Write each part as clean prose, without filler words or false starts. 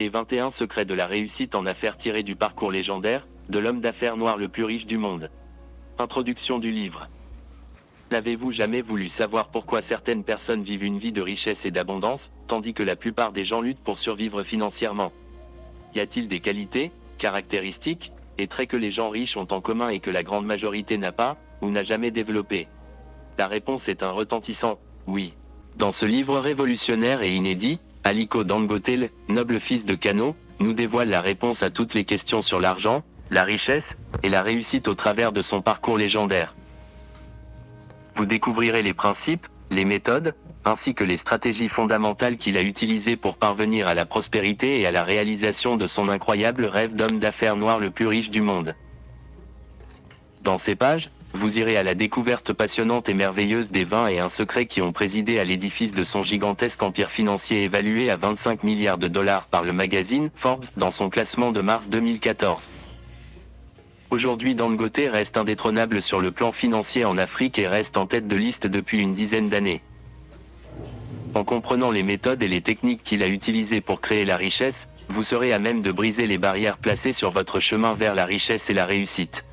Et 21 secrets de la réussite en affaires tirés du parcours légendaire de l'homme d'affaires noir le plus riche du monde. Introduction du livre. N'avez-vous jamais voulu savoir pourquoi certaines personnes vivent une vie de richesse et d'abondance, tandis que la plupart des gens luttent pour survivre financièrement? Y a-t-il des qualités, caractéristiques, et traits que les gens riches ont en commun et que la grande majorité n'a pas, ou n'a jamais développé? La réponse est un retentissant oui. Dans ce livre révolutionnaire et inédit, Aliko Dangote, le noble fils de Kano, nous dévoile la réponse à toutes les questions sur l'argent, la richesse, et la réussite au travers de son parcours légendaire. Vous découvrirez les principes, les méthodes, ainsi que les stratégies fondamentales qu'il a utilisées pour parvenir à la prospérité et à la réalisation de son incroyable rêve d'homme d'affaires noir le plus riche du monde. Dans ces pages, vous irez à la découverte passionnante et merveilleuse des 21 secrets qui ont présidé à l'édifice de son gigantesque empire financier évalué à 25 milliards de dollars par le magazine Forbes dans son classement de mars 2014. Aujourd'hui, Dangote reste indétrônable sur le plan financier en Afrique et reste en tête de liste depuis une dizaine d'années. En comprenant les méthodes et les techniques qu'il a utilisées pour créer la richesse, vous serez à même de briser les barrières placées sur votre chemin vers la richesse et la réussite.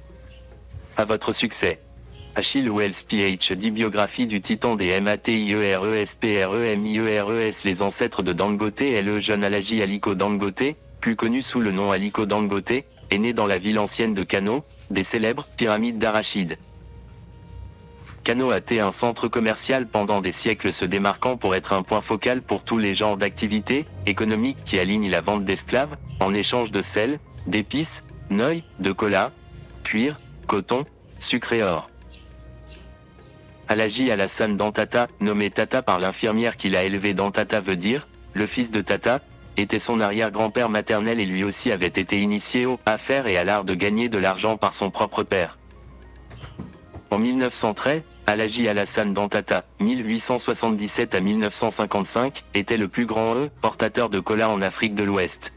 À votre succès. Achille Wells PhD Biographie du titan des MATIERESPREMIERES. Les ancêtres de Dangote est le jeune Alhaji Aliko Dangote, plus connu sous le nom Aliko Dangote, est né dans la ville ancienne de Kano, des célèbres pyramides d'Arachide. Kano a été un centre commercial pendant des siècles, se démarquant pour être un point focal pour tous les genres d'activités économiques qui alignent la vente d'esclaves, en échange de sel, d'épices, noix, de cola, cuir, coton, sucre et or. Alhaji Alassane Dantata, nommé Tata par l'infirmière qui l'a élevé, Dantata veut dire « le fils de Tata », était son arrière-grand-père maternel et lui aussi avait été initié aux affaires et à l'art de gagner de l'argent par son propre père. En 1913, Alhaji Alassane Dantata, 1877 à 1955, était le plus grand portateur de cola en Afrique de l'Ouest.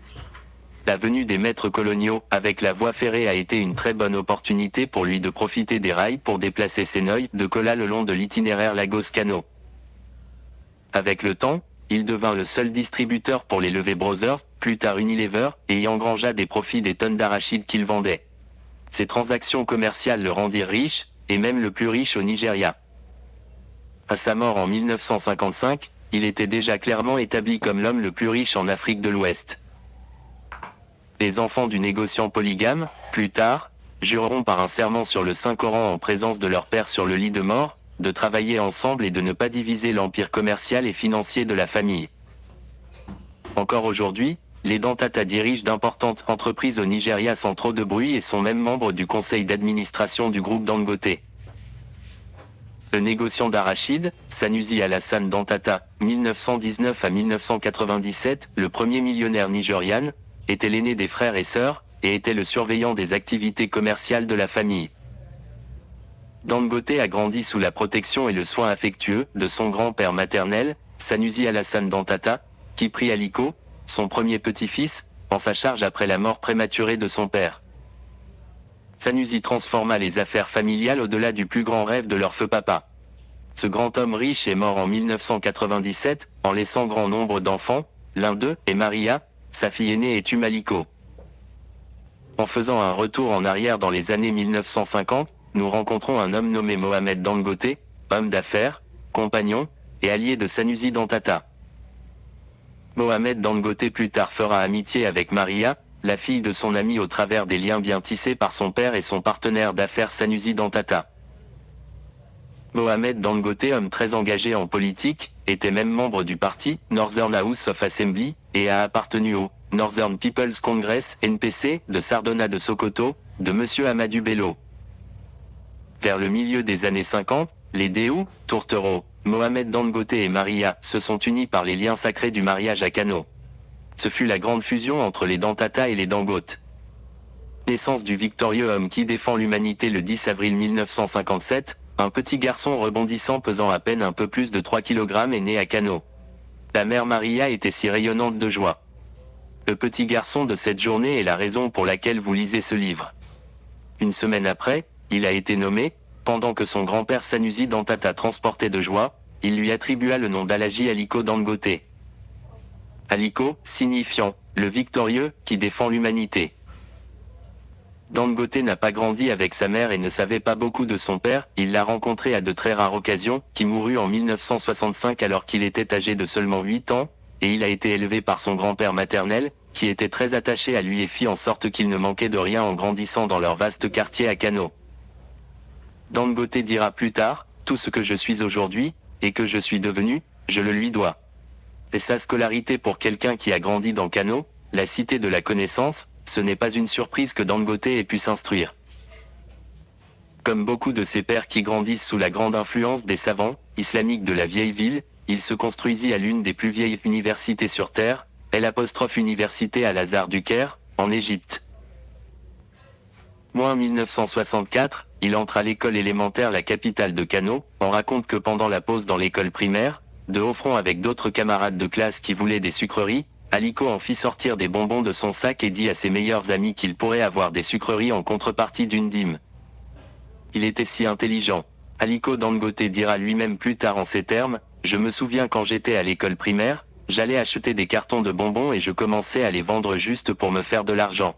La venue des maîtres coloniaux avec la voie ferrée a été une très bonne opportunité pour lui de profiter des rails pour déplacer ses noix de cola le long de l'itinéraire Lagos-Kano. Avec le temps, il devint le seul distributeur pour les Levé Brothers, plus tard Unilever, et y engrangea des profits des tonnes d'arachide qu'il vendait. Ces transactions commerciales le rendirent riche, et même le plus riche au Nigeria. À sa mort en 1955, il était déjà clairement établi comme l'homme le plus riche en Afrique de l'Ouest. Les enfants du négociant polygame, plus tard, jureront par un serment sur le Saint-Coran en présence de leur père sur le lit de mort, de travailler ensemble et de ne pas diviser l'empire commercial et financier de la famille. Encore aujourd'hui, les Dantata dirigent d'importantes entreprises au Nigeria sans trop de bruit et sont même membres du conseil d'administration du groupe Dangote. Le négociant d'arachide, Sanusi Alassane Dantata, 1919 à 1997, le premier millionnaire nigérian, était l'aîné des frères et sœurs, et était le surveillant des activités commerciales de la famille. Dangote a grandi sous la protection et le soin affectueux de son grand-père maternel, Sanusi Alassane Dantata, qui prit Aliko, son premier petit-fils, en sa charge après la mort prématurée de son père. Sanusi transforma les affaires familiales au-delà du plus grand rêve de leur feu papa. Ce grand homme riche est mort en 1997, en laissant grand nombre d'enfants, l'un d'eux est Maria, sa fille aînée est Aliko. En faisant un retour en arrière dans les années 1950, nous rencontrons un homme nommé Mohamed Dangote, homme d'affaires, compagnon, et allié de Sanusi Dantata. Mohamed Dangote plus tard fera amitié avec Maria, la fille de son ami, au travers des liens bien tissés par son père et son partenaire d'affaires Sanusi Dantata. Mohamed Dangote, homme très engagé en politique, était même membre du parti Northern House of Assembly, et a appartenu au Northern People's Congress (NPC) de Sardona de Sokoto, de Monsieur Amadou Bello. Vers le milieu des années 50, les Déou, tourtereaux, Mohamed Dangote et Maria se sont unis par les liens sacrés du mariage à Kano. Ce fut la grande fusion entre les Dantata et les Dangote. Naissance du victorieux homme qui défend l'humanité le 10 avril 1957, un petit garçon rebondissant pesant à peine un peu plus de 3 kg est né à Kano. La mère Maria était si rayonnante de joie. Le petit garçon de cette journée est la raison pour laquelle vous lisez ce livre. Une semaine après, il a été nommé, pendant que son grand-père Sanusi Dantata transportait de joie, il lui attribua le nom d'Alhaji Aliko Dangote. Aliko, signifiant le victorieux, qui défend l'humanité. Dangote n'a pas grandi avec sa mère et ne savait pas beaucoup de son père, il l'a rencontré à de très rares occasions, qui mourut en 1965 alors qu'il était âgé de seulement 8 ans, et il a été élevé par son grand-père maternel, qui était très attaché à lui et fit en sorte qu'il ne manquait de rien en grandissant dans leur vaste quartier à Kano. Dangote dira plus tard, tout ce que je suis aujourd'hui, et que je suis devenu, je le lui dois. Et sa scolarité pour quelqu'un qui a grandi dans Kano, la cité de la connaissance, ce n'est pas une surprise que Dangote ait pu s'instruire. Comme beaucoup de ses pères qui grandissent sous la grande influence des savants islamiques de la vieille ville, il se construisit à l'une des plus vieilles universités sur Terre, Université Al-Azhar du Caire, en Égypte. En 1964, il entre à l'école élémentaire la capitale de Kano. On raconte que pendant la pause dans l'école primaire, de haut front avec d'autres camarades de classe qui voulaient des sucreries, Aliko en fit sortir des bonbons de son sac et dit à ses meilleurs amis qu'il pourrait avoir des sucreries en contrepartie d'une dîme. Il était si intelligent. Aliko Dangote dira lui-même plus tard en ces termes, « Je me souviens quand j'étais à l'école primaire, j'allais acheter des cartons de bonbons et je commençais à les vendre juste pour me faire de l'argent.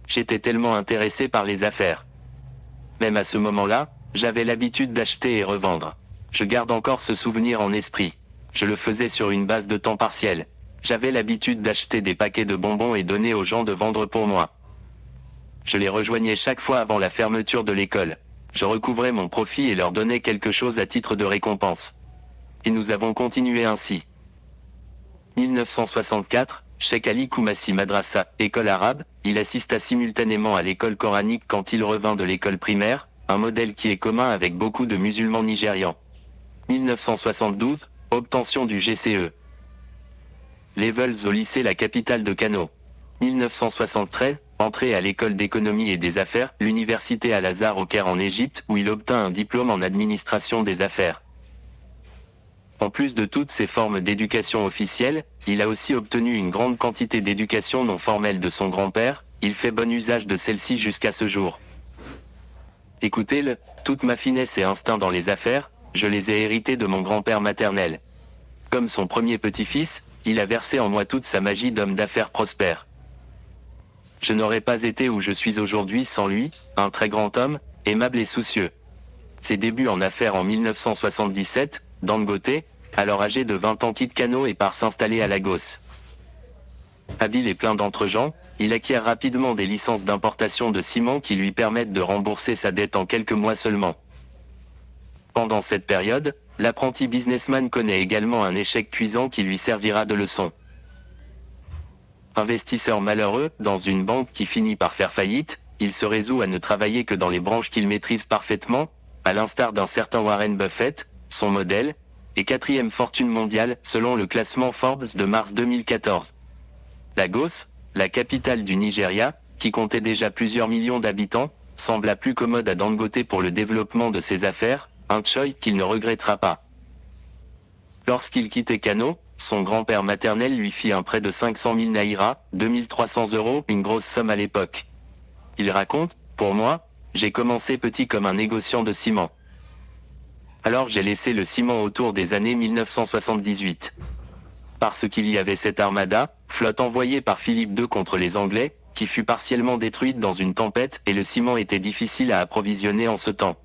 J'étais tellement intéressé par les affaires. Même à ce moment-là, j'avais l'habitude d'acheter et revendre. Je garde encore ce souvenir en esprit. Je le faisais sur une base de temps partiel. J'avais l'habitude d'acheter des paquets de bonbons et donner aux gens de vendre pour moi. Je les rejoignais chaque fois avant la fermeture de l'école. Je recouvrais mon profit et leur donnais quelque chose à titre de récompense. Et nous avons continué ainsi. 1964, Cheikh Ali Koumassi Madrasa, école arabe, il assista simultanément à l'école coranique quand il revint de l'école primaire, un modèle qui est commun avec beaucoup de musulmans nigérians. 1972, obtention du GCE. Levels au lycée La Capitale de Kano. 1973, entrée à l'école d'économie et des affaires, l'université Al-Azhar au Caire en Égypte, où il obtint un diplôme en administration des affaires. En plus de toutes ces formes d'éducation officielle, il a aussi obtenu une grande quantité d'éducation non formelle de son grand-père, il fait bon usage de celle-ci jusqu'à ce jour. Écoutez-le, toute ma finesse et instinct dans les affaires, je les ai hérités de mon grand-père maternel. Comme son premier petit-fils, il a versé en moi toute sa magie d'homme d'affaires prospère. Je n'aurais pas été où je suis aujourd'hui sans lui, un très grand homme, aimable et soucieux. Ses débuts en affaires en 1977, Dangote, alors âgé de 20 ans, quitte Kano et part s'installer à Lagos. Habile et plein d'entre-gens, il acquiert rapidement des licences d'importation de ciment qui lui permettent de rembourser sa dette en quelques mois seulement. Pendant cette période, l'apprenti businessman connaît également un échec cuisant qui lui servira de leçon. Investisseur malheureux, dans une banque qui finit par faire faillite, il se résout à ne travailler que dans les branches qu'il maîtrise parfaitement, à l'instar d'un certain Warren Buffett, son modèle, et 4e fortune mondiale selon le classement Forbes de mars 2014. Lagos, la capitale du Nigeria, qui comptait déjà plusieurs millions d'habitants, sembla plus commode à Dangote pour le développement de ses affaires, un choix qu'il ne regrettera pas. Lorsqu'il quittait Kano, son grand-père maternel lui fit un prêt de 500 000 naira, 2300 €, une grosse somme à l'époque. Il raconte, « Pour moi, j'ai commencé petit comme un négociant de ciment. Alors j'ai laissé le ciment autour des années 1978. Parce qu'il y avait cette armada, flotte envoyée par Philippe II contre les Anglais, qui fut partiellement détruite dans une tempête et le ciment était difficile à approvisionner en ce temps.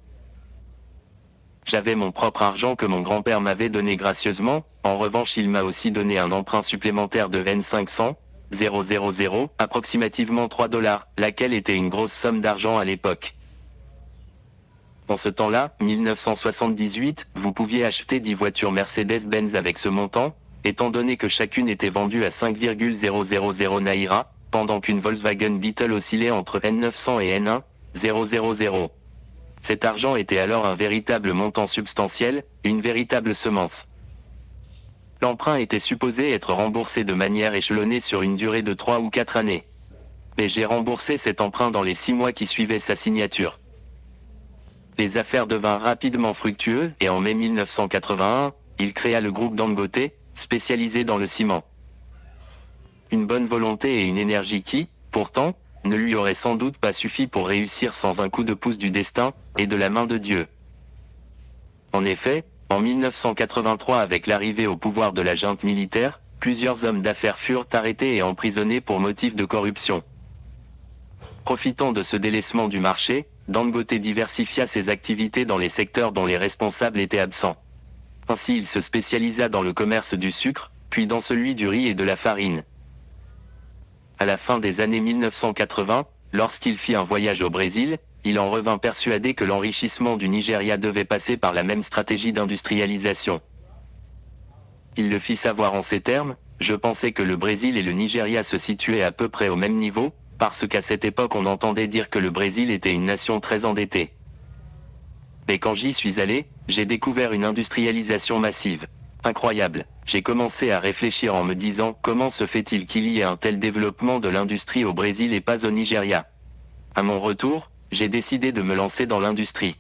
J'avais mon propre argent que mon grand-père m'avait donné gracieusement, en revanche il m'a aussi donné un emprunt supplémentaire de N500, 000, approximativement 3 $, laquelle était une grosse somme d'argent à l'époque. En ce temps-là, 1978, vous pouviez acheter 10 voitures Mercedes-Benz avec ce montant, étant donné que chacune était vendue à 5,000 naira, pendant qu'une Volkswagen Beetle oscillait entre N900 et N1,000. Cet argent était alors un véritable montant substantiel, une véritable semence. L'emprunt était supposé être remboursé de manière échelonnée sur une durée de 3 ou 4 années. Mais j'ai remboursé cet emprunt dans les 6 mois qui suivaient sa signature. Les affaires devinrent rapidement fructueuses et en mai 1981, il créa le groupe Dangote, spécialisé dans le ciment. Une bonne volonté et une énergie qui, pourtant, ne lui auraient sans doute pas suffi pour réussir sans un coup de pouce du destin et de la main de Dieu. En effet, en 1983 avec l'arrivée au pouvoir de la junte militaire, Plusieurs hommes d'affaires furent arrêtés et emprisonnés pour motif de corruption. Profitant de ce délaissement du marché, Dangote diversifia ses activités dans les secteurs dont les responsables étaient absents. Ainsi il se spécialisa dans le commerce du sucre, puis dans celui du riz et de la farine. À la fin des années 1980, lorsqu'il fit un voyage au Brésil, il en revint persuadé que l'enrichissement du Nigeria devait passer par la même stratégie d'industrialisation. Il le fit savoir en ces termes: « Je pensais que le Brésil et le Nigeria se situaient à peu près au même niveau, parce qu'à cette époque on entendait dire que le Brésil était une nation très endettée. Mais quand j'y suis allé, j'ai découvert une industrialisation massive. Incroyable. J'ai commencé à réfléchir en me disant comment se fait-il qu'il y ait un tel développement de l'industrie au Brésil et pas au Nigeria. À mon retour, j'ai décidé de me lancer dans l'industrie. »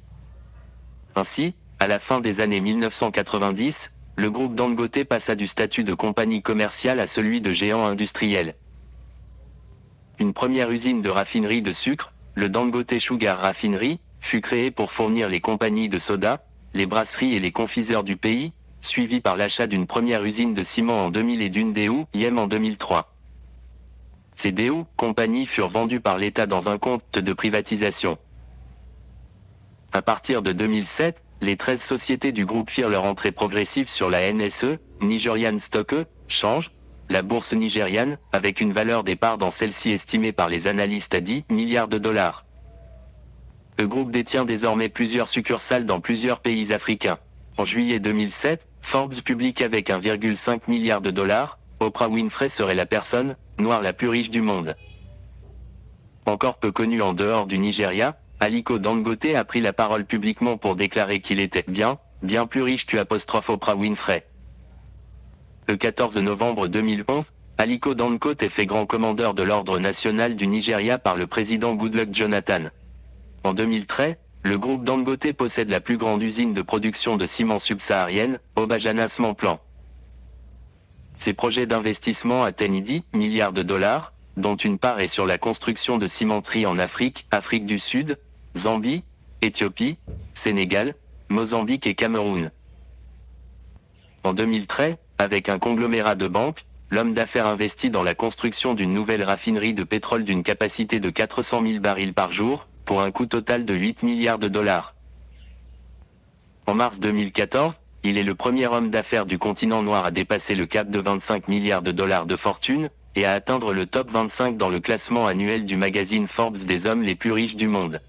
Ainsi, à la fin des années 1990, le groupe Dangote passa du statut de compagnie commerciale à celui de géant industriel. Une première usine de raffinerie de sucre, le Dangote Sugar Raffinery, fut créée pour fournir les compagnies de soda, les brasseries et les confiseurs du pays, suivie par l'achat d'une première usine de ciment en 2000 et d'une DU-IM en 2003. Ces compagnies furent vendues par l'État dans un compte de privatisation. À partir de 2007, les 13 sociétés du groupe firent leur entrée progressive sur la NSE, Nigerian Stock Exchange, la bourse nigériane, avec une valeur des parts dans celle-ci estimée par les analystes à 10 milliards de dollars. Le groupe détient désormais plusieurs succursales dans plusieurs pays africains. En juillet 2007, Forbes publie qu'avec 1,5 milliard de dollars, Oprah Winfrey serait la personne noire la plus riche du monde. Encore peu connu en dehors du Nigeria, Aliko Dangote a pris la parole publiquement pour déclarer qu'il était bien plus riche qu'Oprah Winfrey. Le 14 novembre 2011, Aliko Dangote est fait grand commandeur de l'ordre national du Nigeria par le président Goodluck Jonathan. En 2013, le groupe Dangote possède la plus grande usine de production de ciment subsaharienne, Obajana Cement Plant. Ses projets d'investissement atteignent 10 milliards de dollars, dont une part est sur la construction de cimenteries en Afrique, Afrique du Sud, Zambie, Éthiopie, Sénégal, Mozambique et Cameroun. En 2013, avec un conglomérat de banques, l'homme d'affaires investit dans la construction d'une nouvelle raffinerie de pétrole d'une capacité de 400 000 barils par jour, pour un coût total de 8 milliards de dollars. En mars 2014, il est le premier homme d'affaires du continent noir à dépasser le cap de 25 milliards de dollars de fortune, et à atteindre le top 25 dans le classement annuel du magazine Forbes des hommes les plus riches du monde.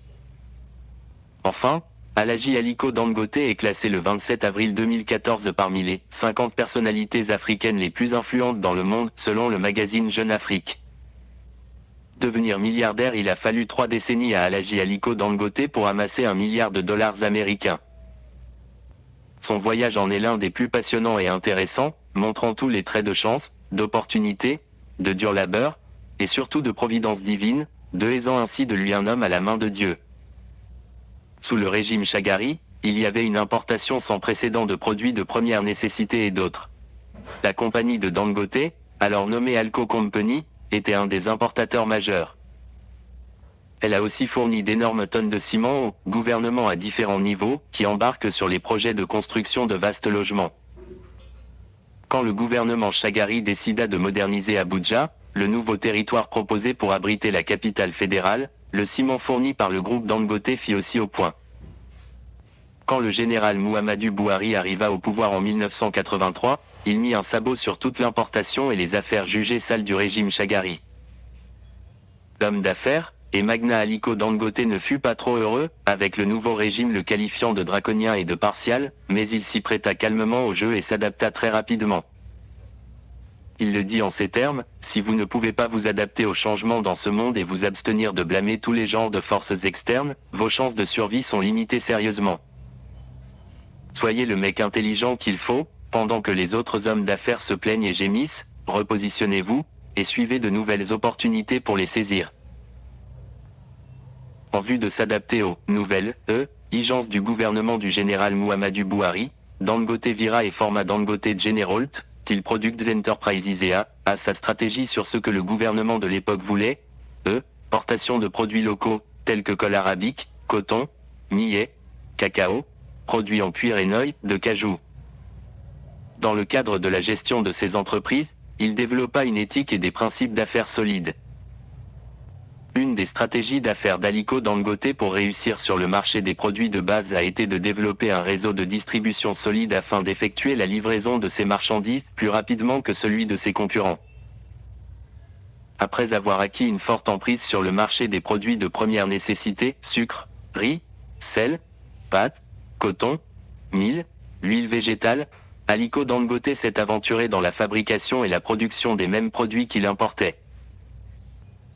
Enfin, Alhaji Aliko Dangote est classé le 27 avril 2014 parmi les 50 personnalités africaines les plus influentes dans le monde, selon le magazine Jeune Afrique. Devenir milliardaire, il a fallu 3 décennies à Alhaji Aliko Dangote pour amasser 1 milliard de dollars américains. Son voyage en est l'un des plus passionnants et intéressants, montrant tous les traits de chance, d'opportunité, de dur labeur, et surtout de providence divine, faisant ainsi de lui un homme à la main de Dieu. Sous le régime Shagari, il y avait une importation sans précédent de produits de première nécessité et d'autres. La compagnie de Dangote, alors nommée Alco Company, était un des importateurs majeurs. Elle a aussi fourni d'énormes tonnes de ciment au gouvernement à différents niveaux, qui embarquent sur les projets de construction de vastes logements. Quand le gouvernement Shagari décida de moderniser Abuja, le nouveau territoire proposé pour abriter la capitale fédérale, le ciment fourni par le groupe Dangote fit aussi au point. Quand le général Muhammadu Buhari arriva au pouvoir en 1983, il mit un sabot sur toute l'importation et les affaires jugées sales du régime Shagari. L'homme d'affaires, et magnat Aliko Dangote ne fut pas trop heureux, avec le nouveau régime le qualifiant de draconien et de partial, mais il s'y prêta calmement au jeu et s'adapta très rapidement. Il le dit en ces termes: « Si vous ne pouvez pas vous adapter au changement dans ce monde et vous abstenir de blâmer tous les genres de forces externes, vos chances de survie sont limitées sérieusement. Soyez le mec intelligent qu'il faut, pendant que les autres hommes d'affaires se plaignent et gémissent, repositionnez-vous, et suivez de nouvelles opportunités pour les saisir. » En vue de s'adapter aux nouvelles exigences du gouvernement du général Muhammadu Buhari, Dangote vira et forma Dangote General Steel Products Enterprises à sa stratégie sur ce que le gouvernement de l'époque voulait, portation de produits locaux, tels que colle arabique, coton, millet, cacao, produits en cuir et noix de cajou. Dans le cadre de la gestion de ces entreprises, Il développa une éthique et des principes d'affaires solides. Une des stratégies d'affaires d'Aliko Dangote pour réussir sur le marché des produits de base a été de développer un réseau de distribution solide afin d'effectuer la livraison de ses marchandises plus rapidement que celui de ses concurrents. Après avoir acquis une forte emprise sur le marché des produits de première nécessité, sucre, riz, sel, pâtes, coton, mil, huile végétale, Aliko Dangote s'est aventuré dans la fabrication et la production des mêmes produits qu'il importait.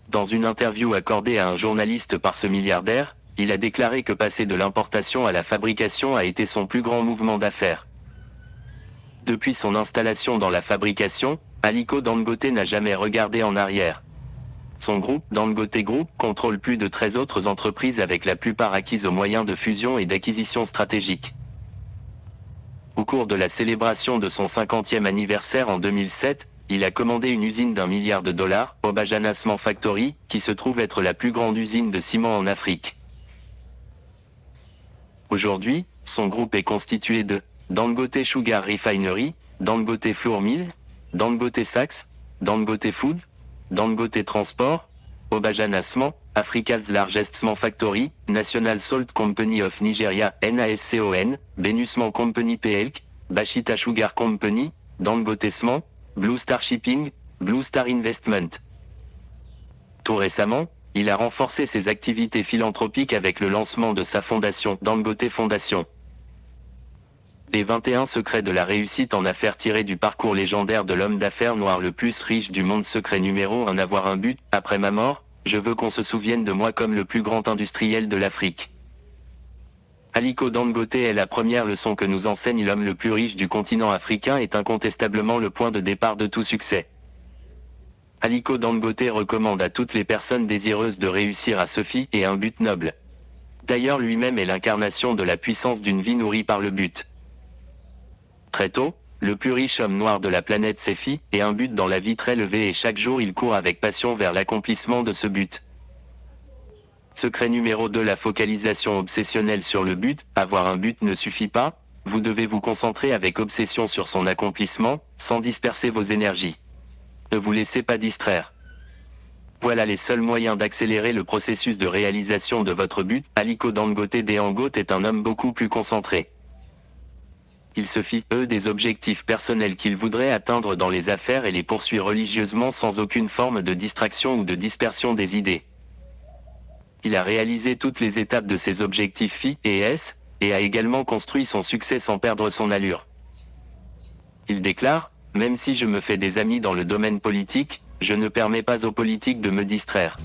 Dans une interview accordée à un journaliste par ce milliardaire, il a déclaré que passer de l'importation à la fabrication a été son plus grand mouvement d'affaires. Depuis son installation dans la fabrication, Aliko Dangote n'a jamais regardé en arrière. Son groupe, Dangote Group, contrôle plus de 13 autres entreprises avec la plupart acquises au moyen de fusions et d'acquisitions stratégiques. Au cours de la célébration de son 50e anniversaire en 2007, il a commandé une usine d'$1 milliard, Obajana Cement Factory, qui se trouve être la plus grande usine de ciment en Afrique. Aujourd'hui, son groupe est constitué de Dangote Sugar Refinery, Dangote Flour Mill, Dangote Sachs, Dangote Food, Dangote Transport, Obajana Cement, Africa's Largest Cement Factory, National Salt Company of Nigeria NASCON, Benus Cement Company PLC, Bashita Sugar Company, Dangote Cement, Blue Star Shipping, Blue Star Investment. Tout récemment, il a renforcé ses activités philanthropiques avec le lancement de sa fondation, Dangote Foundation. Les 21 secrets de la réussite en affaires tirés du parcours légendaire de l'homme d'affaires noir le plus riche du monde. Secret numéro 1: avoir un but. Après ma mort, je veux qu'on se souvienne de moi comme le plus grand industriel de l'Afrique. Aliko Dangote est la première leçon que nous enseigne l'homme le plus riche du continent africain, est incontestablement le point de départ de tout succès. Aliko Dangote recommande à toutes les personnes désireuses de réussir à se fier et un but noble. D'ailleurs, lui-même est l'incarnation de la puissance d'une vie nourrie par le but. Très tôt, le plus riche homme noir de la planète s'est fié et un but dans la vie très élevé, et chaque jour il court avec passion vers l'accomplissement de ce but. Secret numéro 2: la focalisation obsessionnelle sur le but. Avoir un but ne suffit pas, vous devez vous concentrer avec obsession sur son accomplissement, sans disperser vos énergies. Ne vous laissez pas distraire. Voilà les seuls moyens d'accélérer le processus de réalisation de votre but. Aliko Dangote est un homme beaucoup plus concentré. Il se fie, des objectifs personnels qu'il voudrait atteindre dans les affaires et les poursuit religieusement sans aucune forme de distraction ou de dispersion des idées. Il a réalisé toutes les étapes de ses objectifs FI et S, et a également construit son succès sans perdre son allure. Il déclare: « Même si je me fais des amis dans le domaine politique, je ne permets pas aux politiques de me distraire. »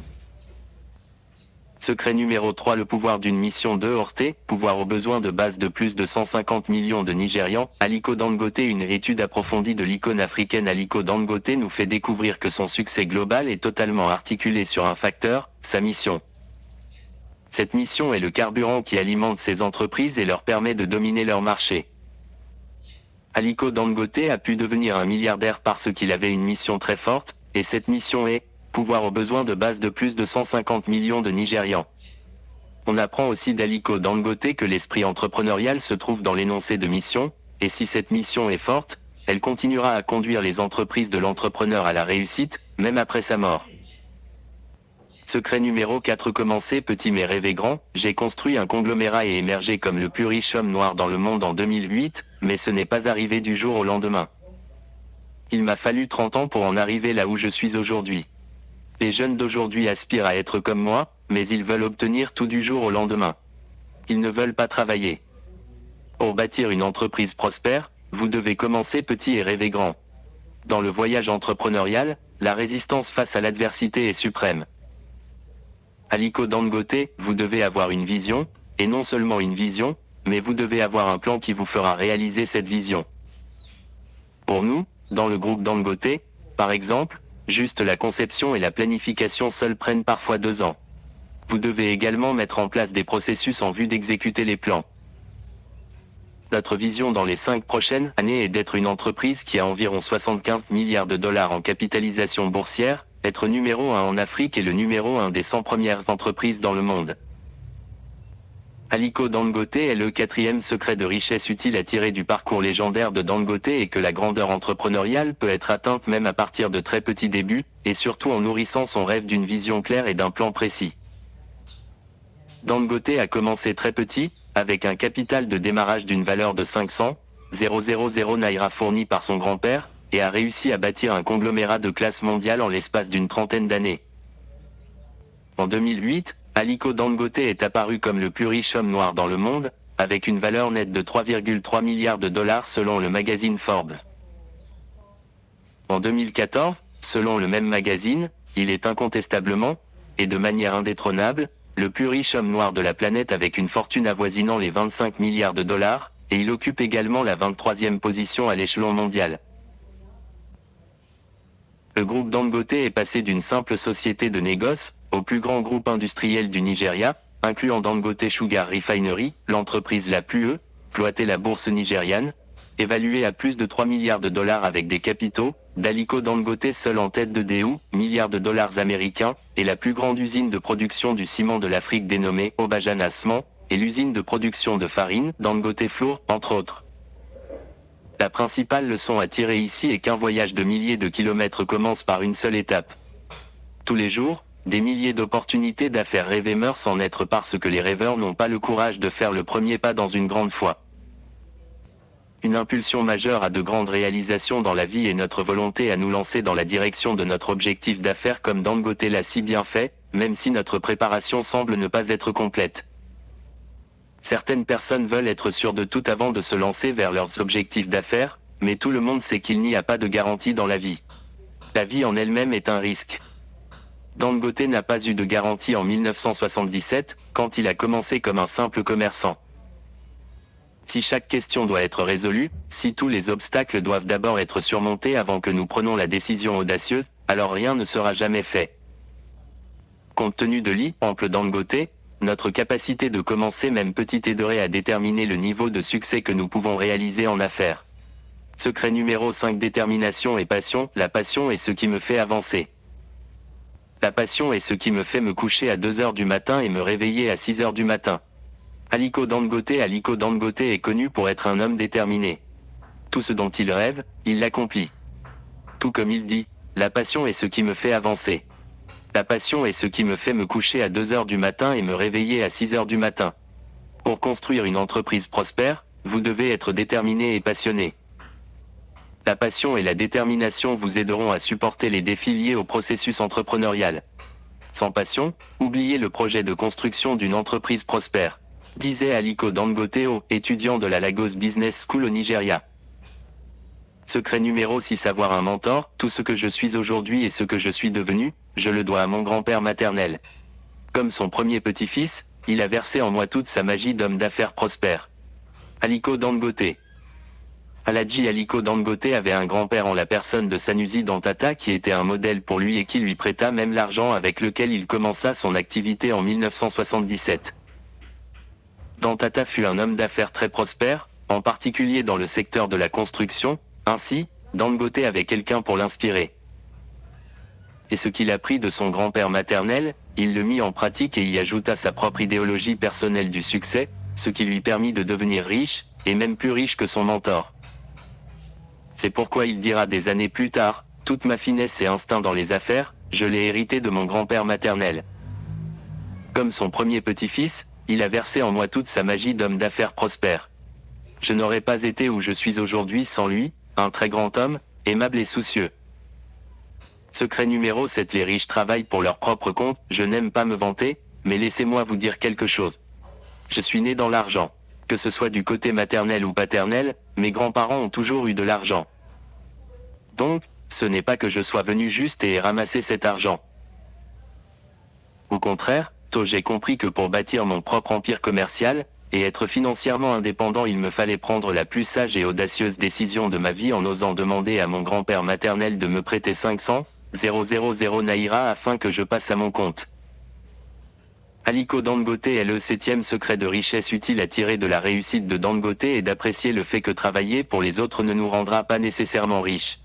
Secret numéro 3: le pouvoir d'une mission. De Horté, pouvoir aux besoins de base de plus de 150 millions de Nigérians. Aliko Dangote. Une étude approfondie de l'icône africaine Aliko Dangote nous fait découvrir que son succès global est totalement articulé sur un facteur, sa mission. Cette mission est le carburant qui alimente ces entreprises et leur permet de dominer leur marché. Aliko Dangote a pu devenir un milliardaire parce qu'il avait une mission très forte, et cette mission est pouvoir aux besoins de base de plus de 150 millions de Nigérians. On apprend aussi d'Aliko Dangote que l'esprit entrepreneurial se trouve dans l'énoncé de mission, et si cette mission est forte, elle continuera à conduire les entreprises de l'entrepreneur à la réussite, même après sa mort. Secret numéro 4: commencer petit mais rêver grand. J'ai construit un conglomérat et émergé comme le plus riche homme noir dans le monde en 2008, mais ce n'est pas arrivé du jour au lendemain. Il m'a fallu 30 ans pour en arriver là où je suis aujourd'hui. Les jeunes d'aujourd'hui aspirent à être comme moi, mais ils veulent obtenir tout du jour au lendemain. Ils ne veulent pas travailler. Pour bâtir une entreprise prospère, vous devez commencer petit et rêver grand. Dans le voyage entrepreneurial, la résistance face à l'adversité est suprême. Aliko Dangote, vous devez avoir une vision, et non seulement une vision, mais vous devez avoir un plan qui vous fera réaliser cette vision. Pour nous, dans le groupe Dangote, par exemple, juste la conception et la planification seules prennent parfois 2 ans. Vous devez également mettre en place des processus en vue d'exécuter les plans. Notre vision dans les 5 prochaines années est d'être une entreprise qui a environ 75 milliards de dollars en capitalisation boursière, être numéro 1 en Afrique et le numéro 1 des 100 premières entreprises dans le monde. Aliko Dangote est le quatrième secret de richesse utile à tirer du parcours légendaire de Dangote et que la grandeur entrepreneuriale peut être atteinte même à partir de très petits débuts, et surtout en nourrissant son rêve d'une vision claire et d'un plan précis. Dangote a commencé très petit, avec un capital de démarrage d'une valeur de 500 000 naira fourni par son grand-père, et a réussi à bâtir un conglomérat de classe mondiale en l'espace d'une trentaine d'années. En 2008, Aliko Dangote est apparu comme le plus riche homme noir dans le monde, avec une valeur nette de 3,3 milliards de dollars selon le magazine Forbes. En 2014, selon le même magazine, il est incontestablement, et de manière indétrônable, le plus riche homme noir de la planète avec une fortune avoisinant les 25 milliards de dollars, et il occupe également la 23e position à l'échelon mondial. Le groupe Dangote est passé d'une simple société de négoce, au plus grand groupe industriel du Nigeria, incluant Dangote Sugar Refinery, l'entreprise la plus exploitée la bourse nigériane, évaluée à plus de 3 milliards de dollars avec des capitaux, d'Aliko Dangote seul en tête de 2 milliards de dollars américains, et la plus grande usine de production du ciment de l'Afrique dénommée Obajana Cement, et l'usine de production de farine, Dangote Flour, entre autres. La principale leçon à tirer ici est qu'un voyage de milliers de kilomètres commence par une seule étape. Tous les jours, des milliers d'opportunités d'affaires rêvées meurent sans naître parce que les rêveurs n'ont pas le courage de faire le premier pas dans une grande foi. Une impulsion majeure à de grandes réalisations dans la vie est notre volonté à nous lancer dans la direction de notre objectif d'affaires comme Dangote l'a si bien fait, même si notre préparation semble ne pas être complète. Certaines personnes veulent être sûres de tout avant de se lancer vers leurs objectifs d'affaires, mais tout le monde sait qu'il n'y a pas de garantie dans la vie. La vie en elle-même est un risque. Dangote n'a pas eu de garantie en 1977, quand il a commencé comme un simple commerçant. Si chaque question doit être résolue, si tous les obstacles doivent d'abord être surmontés avant que nous prenions la décision audacieuse, alors rien ne sera jamais fait. Compte tenu de l'ample Dangote, notre capacité de commencer même petite aiderait à déterminer le niveau de succès que nous pouvons réaliser en affaires. Secret numéro 5: détermination et passion. La passion est ce qui me fait avancer. La passion est ce qui me fait me coucher à 2 heures du matin et me réveiller à 6 heures du matin. Aliko Dangote est connu pour être un homme déterminé. Tout ce dont il rêve, il l'accomplit. Tout comme il dit, la passion est ce qui me fait avancer. La passion est ce qui me fait me coucher à 2 heures du matin et me réveiller à 6 heures du matin. Pour construire une entreprise prospère, vous devez être déterminé et passionné. La passion et la détermination vous aideront à supporter les défis liés au processus entrepreneurial. Sans passion, oubliez le projet de construction d'une entreprise prospère, disait Aliko Dangote, étudiant de la Lagos Business School au Nigeria. Secret numéro 6: avoir un mentor. Tout ce que je suis aujourd'hui et ce que je suis devenu, je le dois à mon grand-père maternel. Comme son premier petit-fils, il a versé en moi toute sa magie d'homme d'affaires prospère. Aliko Dangote. Alhaji Aliko Dangote avait un grand-père en la personne de Sanusi Dantata qui était un modèle pour lui et qui lui prêta même l'argent avec lequel il commença son activité en 1977. Dantata fut un homme d'affaires très prospère, en particulier dans le secteur de la construction. Ainsi, Dangote avait quelqu'un pour l'inspirer. Et ce qu'il apprit de son grand-père maternel, il le mit en pratique et y ajouta sa propre idéologie personnelle du succès, ce qui lui permit de devenir riche, et même plus riche que son mentor. C'est pourquoi il dira des années plus tard, « Toute ma finesse et instinct dans les affaires, je l'ai hérité de mon grand-père maternel. » Comme son premier petit-fils, il a versé en moi toute sa magie d'homme d'affaires prospère. Je n'aurais pas été où je suis aujourd'hui sans lui, un très grand homme, aimable et soucieux. Secret numéro 7: les riches travaillent pour leur propre compte. Je n'aime pas me vanter, mais laissez-moi vous dire quelque chose. Je suis né dans l'argent. Que ce soit du côté maternel ou paternel, mes grands-parents ont toujours eu de l'argent. Donc, ce n'est pas que je sois venu juste et ramasser cet argent. Au contraire, tôt j'ai compris que pour bâtir mon propre empire commercial, et être financièrement indépendant, il me fallait prendre la plus sage et audacieuse décision de ma vie en osant demander à mon grand-père maternel de me prêter 500 000 naira afin que je passe à mon compte. Aliko Dangote est le 7e secret de richesse utile à tirer de la réussite de Dangote et d'apprécier le fait que travailler pour les autres ne nous rendra pas nécessairement riches.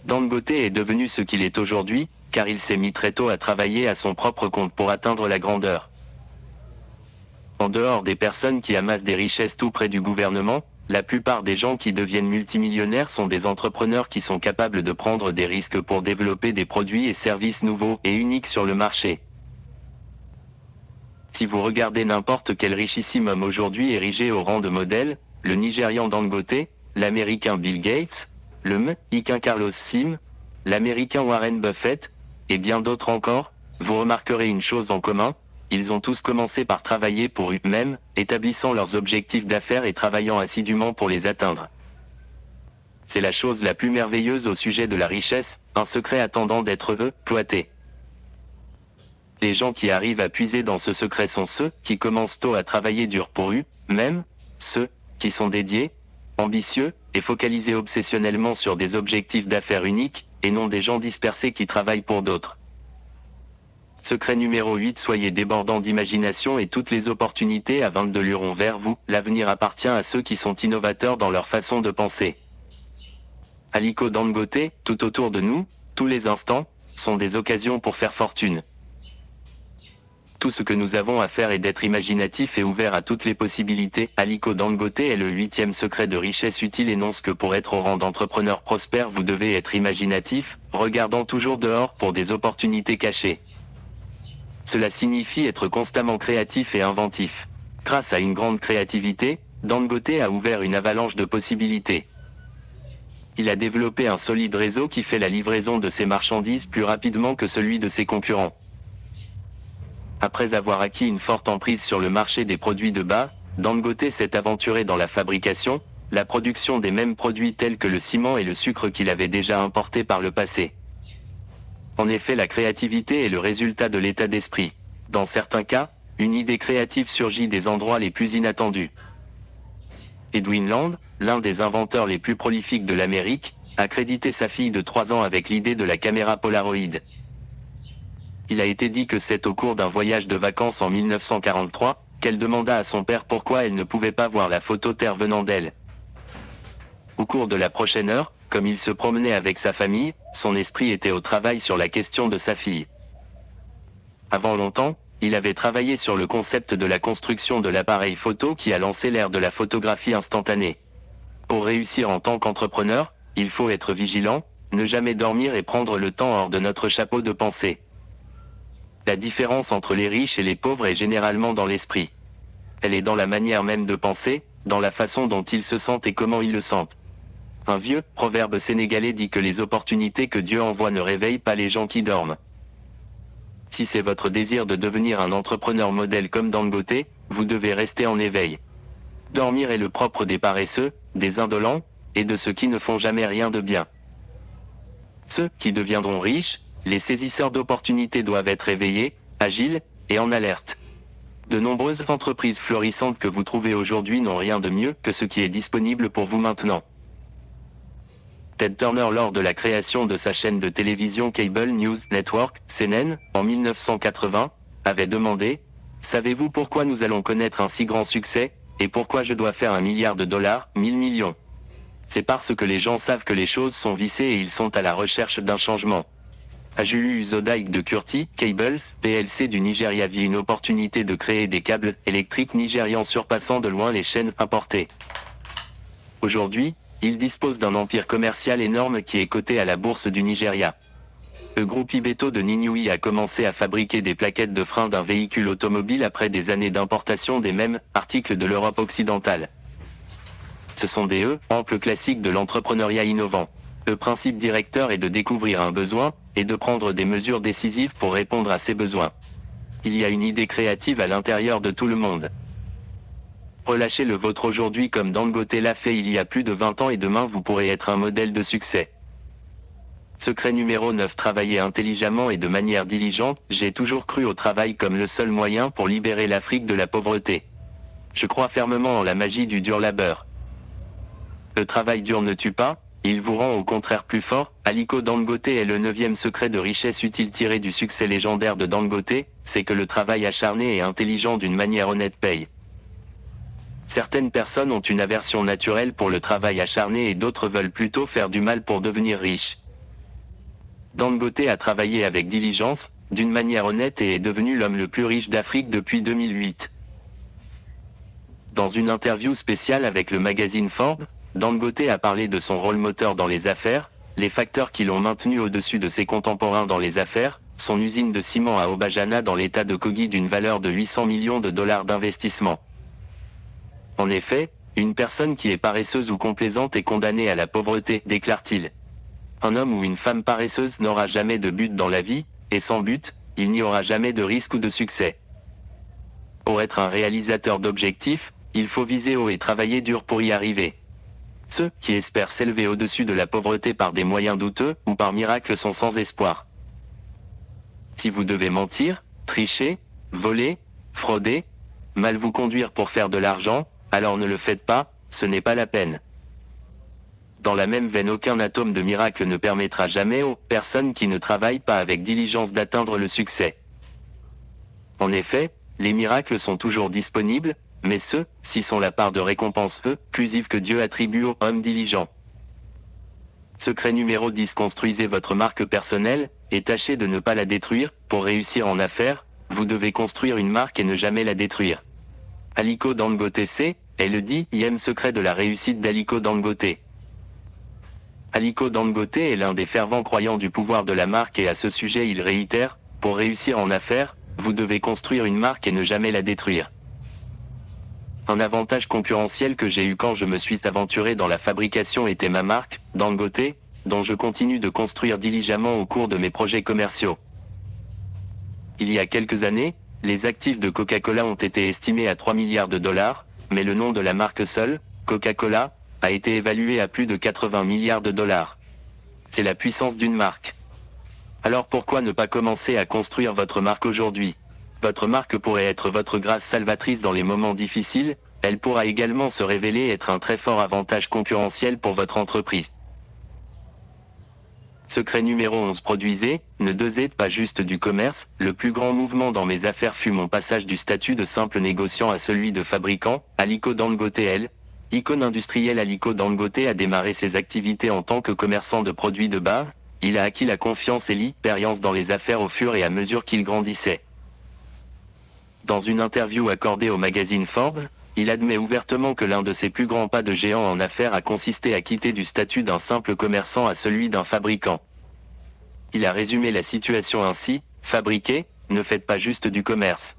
Dangote est devenu ce qu'il est aujourd'hui, car il s'est mis très tôt à travailler à son propre compte pour atteindre la grandeur. En dehors des personnes qui amassent des richesses tout près du gouvernement, la plupart des gens qui deviennent multimillionnaires sont des entrepreneurs qui sont capables de prendre des risques pour développer des produits et services nouveaux et uniques sur le marché. Si vous regardez n'importe quel richissime homme aujourd'hui érigé au rang de modèle, le Nigérian Dangote, l'Américain Bill Gates, le Mexicain Carlos Slim, l'Américain Warren Buffett, et bien d'autres encore, vous remarquerez une chose en commun, ils ont tous commencé par travailler pour eux-mêmes, établissant leurs objectifs d'affaires et travaillant assidûment pour les atteindre. C'est la chose la plus merveilleuse au sujet de la richesse, un secret attendant d'être exploité. Les gens qui arrivent à puiser dans ce secret sont ceux qui commencent tôt à travailler dur pour eux-mêmes, ceux qui sont dédiés, ambitieux, et focalisés obsessionnellement sur des objectifs d'affaires uniques, et non des gens dispersés qui travaillent pour d'autres. Secret numéro 8. Soyez débordants d'imagination et toutes les opportunités à 22 luront vers vous. L'avenir appartient à ceux qui sont innovateurs dans leur façon de penser. Aliko Dangote, tout autour de nous, tous les instants, sont des occasions pour faire fortune. Tout ce que nous avons à faire est d'être imaginatif et ouvert à toutes les possibilités. Aliko Dangote est le 8e secret de richesse utile énonce que pour être au rang d'entrepreneur prospère vous devez être imaginatif, regardant toujours dehors pour des opportunités cachées. Cela signifie être constamment créatif et inventif. Grâce à une grande créativité, Dangote a ouvert une avalanche de possibilités. Il a développé un solide réseau qui fait la livraison de ses marchandises plus rapidement que celui de ses concurrents. Après avoir acquis une forte emprise sur le marché des produits de bas, Dangote s'est aventuré dans la fabrication, la production des mêmes produits tels que le ciment et le sucre qu'il avait déjà importés par le passé. En effet, la créativité est le résultat de l'état d'esprit. Dans certains cas, une idée créative surgit des endroits les plus inattendus. Edwin Land, l'un des inventeurs les plus prolifiques de l'Amérique, a crédité sa fille de 3 ans avec l'idée de la caméra Polaroid. Il a été dit que c'est au cours d'un voyage de vacances en 1943, qu'elle demanda à son père pourquoi elle ne pouvait pas voir la photo Terre venant d'elle. Au cours de la prochaine heure, comme il se promenait avec sa famille, son esprit était au travail sur la question de sa fille. Avant longtemps, il avait travaillé sur le concept de la construction de l'appareil photo qui a lancé l'ère de la photographie instantanée. Pour réussir en tant qu'entrepreneur, il faut être vigilant, ne jamais dormir et prendre le temps hors de notre chapeau de pensée. La différence entre les riches et les pauvres est généralement dans l'esprit. Elle est dans la manière même de penser, dans la façon dont ils se sentent et comment ils le sentent. Un vieux proverbe sénégalais dit que les opportunités que Dieu envoie ne réveillent pas les gens qui dorment. Si c'est votre désir de devenir un entrepreneur modèle comme Dangote, vous devez rester en éveil. Dormir est le propre des paresseux, des indolents, et de ceux qui ne font jamais rien de bien. Ceux qui deviendront riches, les saisisseurs d'opportunités doivent être éveillés, agiles, et en alerte. De nombreuses entreprises florissantes que vous trouvez aujourd'hui n'ont rien de mieux que ce qui est disponible pour vous maintenant. Ted Turner, lors de la création de sa chaîne de télévision Cable News Network, CNN, en 1980, avait demandé « Savez-vous pourquoi nous allons connaître un si grand succès, et pourquoi je dois faire $1 milliard, 1000 millions ?» C'est parce que les gens savent que les choses sont vissées et ils sont à la recherche d'un changement. Ajulu Uzodaik de Kurti Cables, PLC du Nigeria vit une opportunité de créer des câbles électriques nigérians surpassant de loin les chaînes importées. Aujourd'hui, il dispose d'un empire commercial énorme qui est coté à la bourse du Nigeria. Le groupe Ibeto de Ninyui a commencé à fabriquer des plaquettes de frein d'un véhicule automobile après des années d'importation des mêmes articles de l'Europe occidentale. Ce sont des amples classiques de l'entrepreneuriat innovant. Le principe directeur est de découvrir un besoin, et de prendre des mesures décisives pour répondre à ces besoins. Il y a une idée créative à l'intérieur de tout le monde. Relâchez le vôtre aujourd'hui comme Dangote l'a fait il y a plus de 20 ans et demain vous pourrez être un modèle de succès. Secret numéro 9. Travailler intelligemment et de manière diligente. J'ai toujours cru au travail comme le seul moyen pour libérer l'Afrique de la pauvreté. Je crois fermement en la magie du dur labeur. Le travail dur ne tue pas, il vous rend au contraire plus fort. Aliko Dangote est le 9e secret de richesse utile tiré du succès légendaire de Dangote, c'est que le travail acharné et intelligent d'une manière honnête paye. Certaines personnes ont une aversion naturelle pour le travail acharné et d'autres veulent plutôt faire du mal pour devenir riches. Dangote a travaillé avec diligence, d'une manière honnête et est devenu l'homme le plus riche d'Afrique depuis 2008. Dans une interview spéciale avec le magazine Forbes, Dangote a parlé de son rôle moteur dans les affaires, les facteurs qui l'ont maintenu au-dessus de ses contemporains dans les affaires, son usine de ciment à Obajana dans l'état de Kogi d'une valeur de 800 millions de dollars d'investissement. En effet, une personne qui est paresseuse ou complaisante est condamnée à la pauvreté, déclare-t-il. Un homme ou une femme paresseuse n'aura jamais de but dans la vie, et sans but, il n'y aura jamais de risque ou de succès. Pour être un réalisateur d'objectifs, il faut viser haut et travailler dur pour y arriver. Ceux qui espèrent s'élever au-dessus de la pauvreté par des moyens douteux ou par miracle sont sans espoir. Si vous devez mentir, tricher, voler, frauder, mal vous conduire pour faire de l'argent, alors ne le faites pas, ce n'est pas la peine. Dans la même veine, aucun atome de miracle ne permettra jamais aux personnes qui ne travaillent pas avec diligence d'atteindre le succès. En effet, les miracles sont toujours disponibles, mais ceux-ci sont la part de récompense exclusive que Dieu attribue aux hommes diligents. Secret numéro 10. Construisez votre marque personnelle, et tâchez de ne pas la détruire. Pour réussir en affaires, vous devez construire une marque et ne jamais la détruire. Aliko Dangote est le 10e secret de la réussite d'Aliko Dangote. Aliko Dangote est l'un des fervents croyants du pouvoir de la marque et à ce sujet il réitère, pour réussir en affaires, vous devez construire une marque et ne jamais la détruire. Un avantage concurrentiel que j'ai eu quand je me suis aventuré dans la fabrication était ma marque, Dangote, dont je continue de construire diligemment au cours de mes projets commerciaux. Il y a quelques années, les actifs de Coca-Cola ont été estimés à 3 milliards de dollars, mais le nom de la marque seule, Coca-Cola, a été évalué à plus de 80 milliards de dollars. C'est la puissance d'une marque. Alors pourquoi ne pas commencer à construire votre marque aujourd'hui ? Votre marque pourrait être votre grâce salvatrice dans les moments difficiles, elle pourra également se révéler être un très fort avantage concurrentiel pour votre entreprise. Secret numéro 11. Produisez, ne dosez pas juste du commerce. Le plus grand mouvement dans mes affaires fut mon passage du statut de simple négociant à celui de fabricant. Aliko Dangote icône industrielle. Aliko Dangote a démarré ses activités en tant que commerçant de produits de base. Il a acquis la confiance et l'expérience dans les affaires au fur et à mesure qu'il grandissait. Dans une interview accordée au magazine Forbes, il admet ouvertement que l'un de ses plus grands pas de géant en affaires a consisté à quitter du statut d'un simple commerçant à celui d'un fabricant. Il a résumé la situation ainsi, fabriquez, ne faites pas juste du commerce.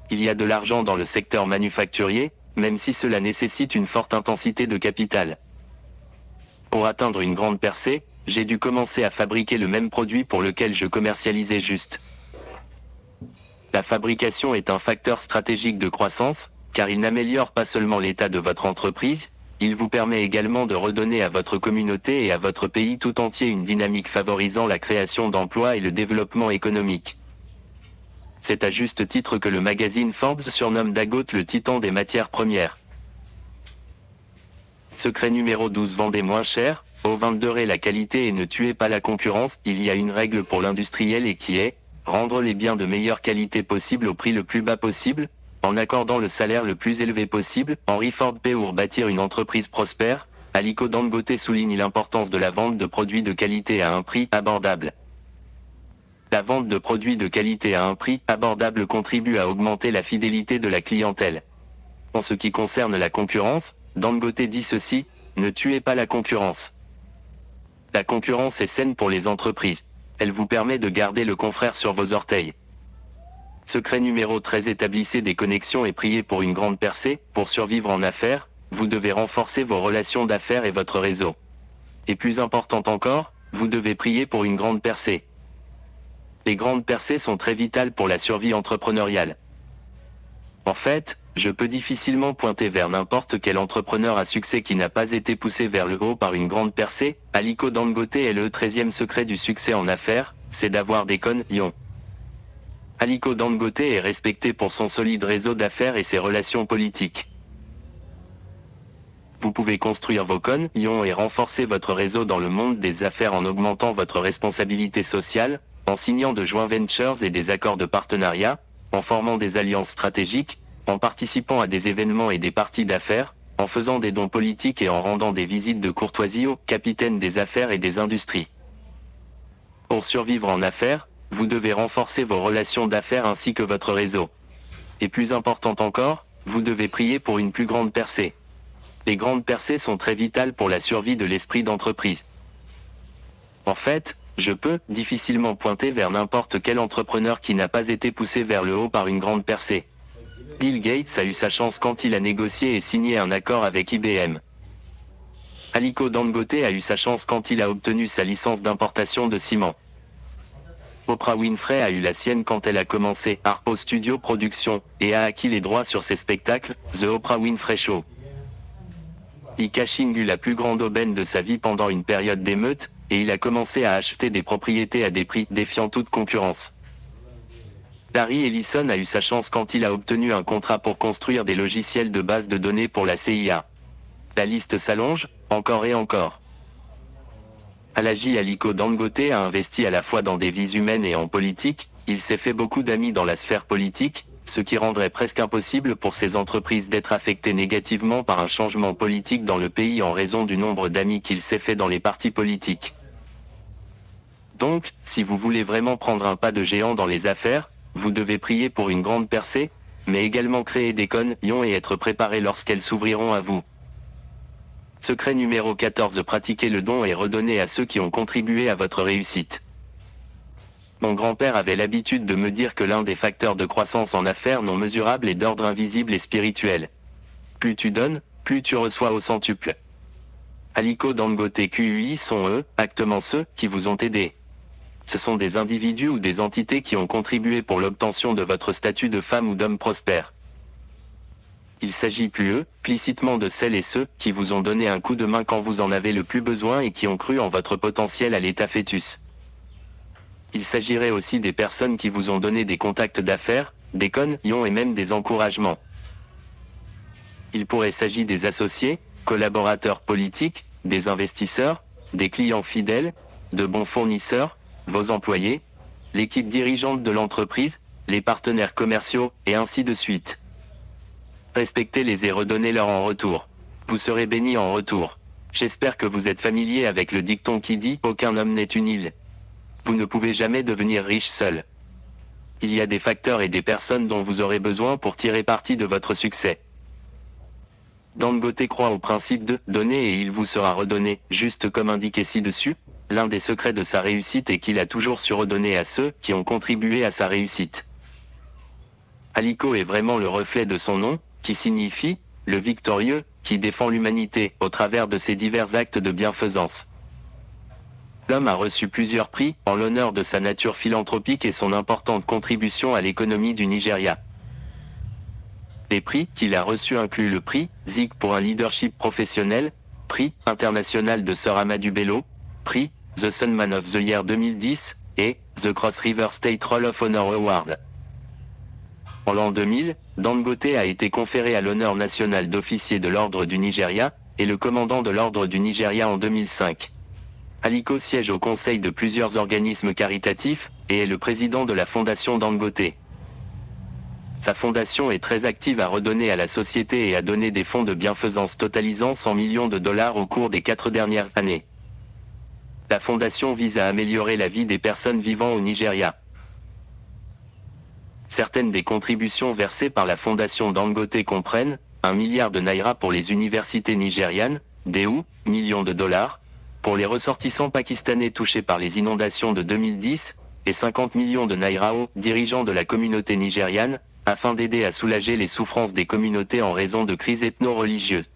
Il y a de l'argent dans le secteur manufacturier, même si cela nécessite une forte intensité de capital. Pour atteindre une grande percée, j'ai dû commencer à fabriquer le même produit pour lequel je commercialisais juste. La fabrication est un facteur stratégique de croissance, car il n'améliore pas seulement l'état de votre entreprise, il vous permet également de redonner à votre communauté et à votre pays tout entier une dynamique favorisant la création d'emplois et le développement économique. C'est à juste titre que le magazine Forbes surnomme Dangote le titan des matières premières. Secret numéro 12. Vendez moins cher, au 22 la qualité et ne tuez pas la concurrence. Il y a une règle pour l'industriel et qui est rendre les biens de meilleure qualité possible au prix le plus bas possible, en accordant le salaire le plus élevé possible. Henry Ford. Pour bâtir une entreprise prospère, Aliko Dangote souligne l'importance de la vente de produits de qualité à un prix abordable. La vente de produits de qualité à un prix abordable contribue à augmenter la fidélité de la clientèle. En ce qui concerne la concurrence, Dangote dit ceci, ne tuez pas la concurrence. La concurrence est saine pour les entreprises. Elle vous permet de garder le confrère sur vos orteils. Secret numéro 13. Établissez des connexions et priez pour une grande percée. Pour survivre en affaires, vous devez renforcer vos relations d'affaires et votre réseau. Et plus important encore, vous devez prier pour une grande percée. Les grandes percées sont très vitales pour la survie entrepreneuriale. En fait, je peux difficilement pointer vers n'importe quel entrepreneur à succès qui n'a pas été poussé vers le haut par une grande percée. Aliko Dangote est le 13e secret du succès en affaires, c'est d'avoir des connexions. Aliko Dangote est respecté pour son solide réseau d'affaires et ses relations politiques. Vous pouvez construire vos connexions et renforcer votre réseau dans le monde des affaires en augmentant votre responsabilité sociale, en signant de joint ventures et des accords de partenariat, en formant des alliances stratégiques, en participant à des événements et des parties d'affaires, en faisant des dons politiques et en rendant des visites de courtoisie aux capitaines des affaires et des industries. Pour survivre en affaires, vous devez renforcer vos relations d'affaires ainsi que votre réseau. Et plus important encore, vous devez prier pour une plus grande percée. Les grandes percées sont très vitales pour la survie de l'esprit d'entreprise. En fait, je peux difficilement pointer vers n'importe quel entrepreneur qui n'a pas été poussé vers le haut par une grande percée. Bill Gates a eu sa chance quand il a négocié et signé un accord avec IBM. Aliko Dangote a eu sa chance quand il a obtenu sa licence d'importation de ciment. Oprah Winfrey a eu la sienne quand elle a commencé Harpo Studio Productions et a acquis les droits sur ses spectacles, The Oprah Winfrey Show. Lee Ka-shing eut la plus grande aubaine de sa vie pendant une période d'émeute, et il a commencé à acheter des propriétés à des prix défiant toute concurrence. Larry Ellison a eu sa chance quand il a obtenu un contrat pour construire des logiciels de base de données pour la CIA. La liste s'allonge, encore et encore. Alhaji Aliko Dangote a investi à la fois dans des vies humaines et en politique, il s'est fait beaucoup d'amis dans la sphère politique, ce qui rendrait presque impossible pour ces entreprises d'être affectées négativement par un changement politique dans le pays en raison du nombre d'amis qu'il s'est fait dans les partis politiques. Donc, si vous voulez vraiment prendre un pas de géant dans les affaires, vous devez prier pour une grande percée, mais également créer des connexions et être préparé lorsqu'elles s'ouvriront à vous. Secret numéro 14. Pratiquer le don et redonner à ceux qui ont contribué à votre réussite. Mon grand-père avait l'habitude de me dire que l'un des facteurs de croissance en affaires non mesurables est d'ordre invisible et spirituel. Plus tu donnes, plus tu reçois au centuple. Aliko Dangote QUI sont eux, actement ceux qui vous ont aidé. Ce sont des individus ou des entités qui ont contribué pour l'obtention de votre statut de femme ou d'homme prospère. Il s'agit plus explicitement de celles et ceux qui vous ont donné un coup de main quand vous en avez le plus besoin et qui ont cru en votre potentiel à l'état fœtus. Il s'agirait aussi des personnes qui vous ont donné des contacts d'affaires, des connexions et même des encouragements. Il pourrait s'agir des associés, collaborateurs politiques, des investisseurs, des clients fidèles, de bons fournisseurs, vos employés, l'équipe dirigeante de l'entreprise, les partenaires commerciaux, et ainsi de suite. Respectez-les et redonnez-leur en retour. Vous serez bénis en retour. J'espère que vous êtes familier avec le dicton qui dit « Aucun homme n'est une île ». Vous ne pouvez jamais devenir riche seul. Il y a des facteurs et des personnes dont vous aurez besoin pour tirer parti de votre succès. Dangote croit au principe de « donner et il vous sera redonné », juste comme indiqué ci-dessus. L'un des secrets de sa réussite est qu'il a toujours su redonner à ceux qui ont contribué à sa réussite. Aliko est vraiment le reflet de son nom, qui signifie « le victorieux », qui défend l'humanité au travers de ses divers actes de bienfaisance. L'homme a reçu plusieurs prix en l'honneur de sa nature philanthropique et son importante contribution à l'économie du Nigeria. Les prix qu'il a reçus incluent le prix Zig pour un leadership professionnel, prix international de Sir Amadou Bello, prix The Sun Man of the Year 2010 et The Cross River State Roll of Honor Award. En l'an 2000, Dangote a été conféré à l'honneur national d'officier de l'ordre du Nigeria et le commandant de l'ordre du Nigeria en 2005. Aliko siège au conseil de plusieurs organismes caritatifs et est le président de la fondation Dangote. Sa fondation est très active à redonner à la société et à donner des fonds de bienfaisance totalisant 100 millions de dollars au cours des 4 dernières années. La fondation vise à améliorer la vie des personnes vivant au Nigeria. Certaines des contributions versées par la fondation Dangote comprennent 1 milliard de naira pour les universités nigérianes, millions de dollars, pour les ressortissants pakistanais touchés par les inondations de 2010, et 50 millions de naira aux dirigeants de la communauté nigériane, afin d'aider à soulager les souffrances des communautés en raison de crises ethno-religieuses.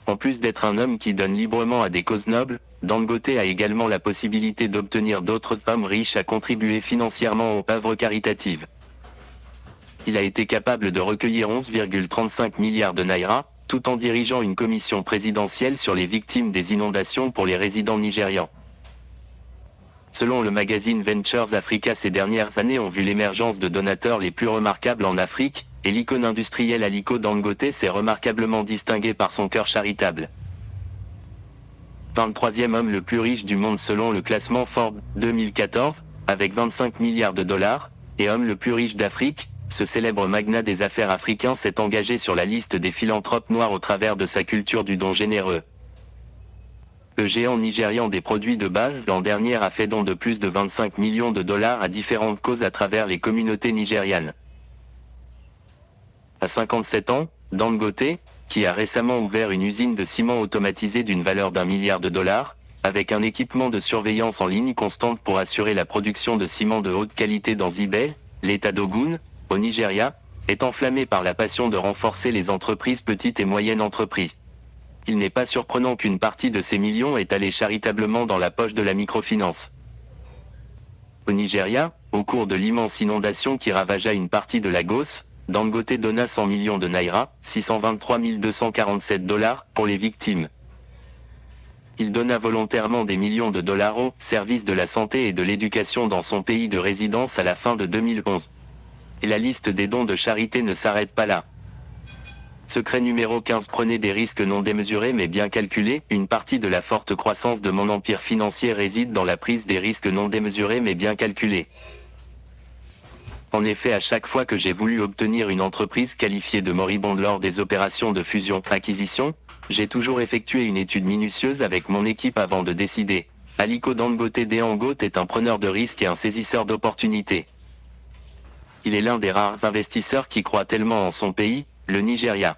En plus d'être un homme qui donne librement à des causes nobles, Dangote a également la possibilité d'obtenir d'autres hommes riches à contribuer financièrement aux œuvres caritatives. Il a été capable de recueillir 11,35 milliards de naira, tout en dirigeant une commission présidentielle sur les victimes des inondations pour les résidents nigérians. Selon le magazine Ventures Africa, ces dernières années ont vu l'émergence de donateurs les plus remarquables en Afrique, et l'icône industrielle Aliko Dangote s'est remarquablement distingué par son cœur charitable. 23e homme le plus riche du monde selon le classement Forbes 2014, avec 25 milliards de dollars, et homme le plus riche d'Afrique, ce célèbre magnat des affaires africain s'est engagé sur la liste des philanthropes noirs au travers de sa culture du don généreux. Le géant nigérian des produits de base l'an dernier a fait don de plus de 25 millions de dollars à différentes causes à travers les communautés nigérianes. À 57 ans, Dangote, qui a récemment ouvert une usine de ciment automatisée d'une valeur d'1 milliard de dollars, avec un équipement de surveillance en ligne constante pour assurer la production de ciment de haute qualité dans Zibel, l'État d'Ogun, au Nigeria, est enflammé par la passion de renforcer les entreprises petites et moyennes entreprises. Il n'est pas surprenant qu'une partie de ces millions est allée charitablement dans la poche de la microfinance. Au Nigeria, au cours de l'immense inondation qui ravagea une partie de Lagos, Dangote donna 100 millions de naira, 623 247 dollars, pour les victimes. Il donna volontairement des millions de dollars au service de la santé et de l'éducation dans son pays de résidence à la fin de 2011. Et la liste des dons de charité ne s'arrête pas là. Secret numéro 15. Prenez des risques non démesurés mais bien calculés. Une partie de la forte croissance de mon empire financier réside dans la prise des risques non démesurés mais bien calculés. En effet, à chaque fois que j'ai voulu obtenir une entreprise qualifiée de moribonde lors des opérations de fusion-acquisition, j'ai toujours effectué une étude minutieuse avec mon équipe avant de décider. Aliko Dangote Dangote est un preneur de risques et un saisisseur d'opportunités. Il est l'un des rares investisseurs qui croient tellement en son pays, le Nigeria.